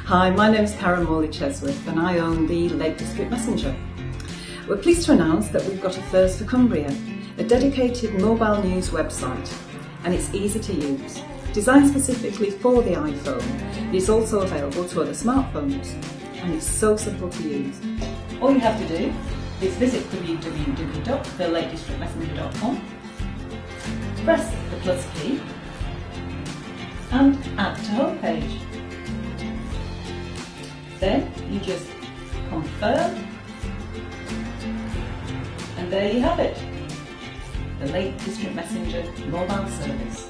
Hi, my name is Karen Chesworth and I own the Lake District Messenger. We're pleased to announce that we've got a first for Cumbria, a dedicated mobile news website, and it's easy to use. Designed specifically for the iPhone, it is also available to other smartphones, and it's so simple to use. All you have to do is visit www.thelakedistrictmessenger.com, press the plus key and add to homepage. Then you just confirm, and there you have it, the Lake District Messenger mobile service.